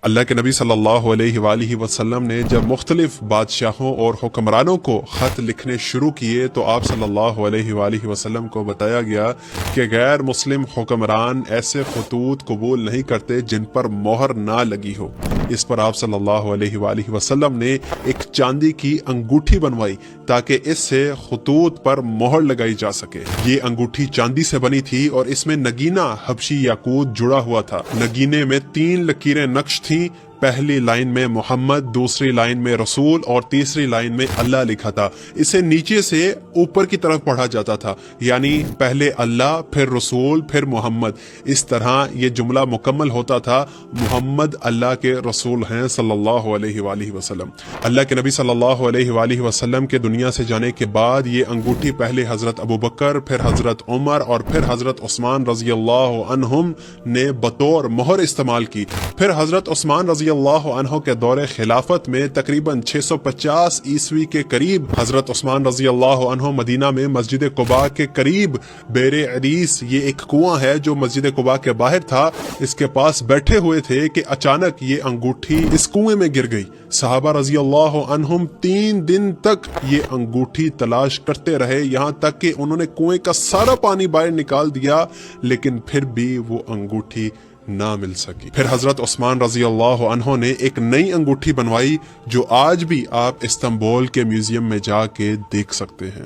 اللہ کے نبی صلی اللہ علیہ وآلہ وسلم نے جب مختلف بادشاہوں اور حکمرانوں کو خط لکھنے شروع کیے تو آپ صلی اللہ علیہ وآلہ وسلم کو بتایا گیا کہ غیر مسلم حکمران ایسے خطوط قبول نہیں کرتے جن پر مہر نہ لگی ہو۔ اس پر آپ صلی اللہ علیہ وآلہ وسلم نے ایک چاندی کی انگوٹھی بنوائی تاکہ اس سے خطوط پر مہر لگائی جا سکے۔ یہ انگوٹھی چاندی سے بنی تھی اور اس میں نگینہ حبشی یاقوت جڑا ہوا تھا۔ نگینے میں 3 لکیریں نقش تھیں۔ پہلی لائن میں محمد، دوسری لائن میں رسول اور تیسری لائن میں اللہ لکھا تھا۔ اسے نیچے سے اوپر کی طرف پڑھا جاتا تھا، یعنی پہلے اللہ، پھر رسول، پھر محمد۔ اس طرح یہ جملہ مکمل ہوتا تھا، محمد اللہ کے رسول ہیں صلی اللہ علیہ وآلہ وسلم۔ اللہ کے نبی صلی اللہ علیہ وآلہ وسلم کے دنیا سے جانے کے بعد یہ انگوٹھی پہلے حضرت ابوبکر، پھر حضرت عمر اور پھر حضرت عثمان رضی اللہ عنہم نے بطور مہر استعمال کی۔ پھر حضرت عثمان رضی اللہ عنہ کے دور خلافت میں تقریباً 650 عیسوی کے قریب حضرت عثمان رضی اللہ عنہ مدینہ میں مسجد قباء کے قریب بیر عریس، یہ ایک کنواں ہے جو مسجد قباء کے باہر تھا، اس کے پاس بیٹھے ہوئے تھے کہ اچانک یہ انگوٹھی اس کنویں میں گر گئی۔ صحابہ رضی اللہ عنہم 3 دن تک یہ انگوٹھی تلاش کرتے رہے، یہاں تک کہ انہوں نے کنویں کا سارا پانی باہر نکال دیا، لیکن پھر بھی وہ انگوٹھی نہ مل سکی۔ پھر حضرت عثمان رضی اللہ عنہ نے ایک نئی انگوٹھی بنوائی جو آج بھی آپ استنبول کے میوزیم میں جا کے دیکھ سکتے ہیں۔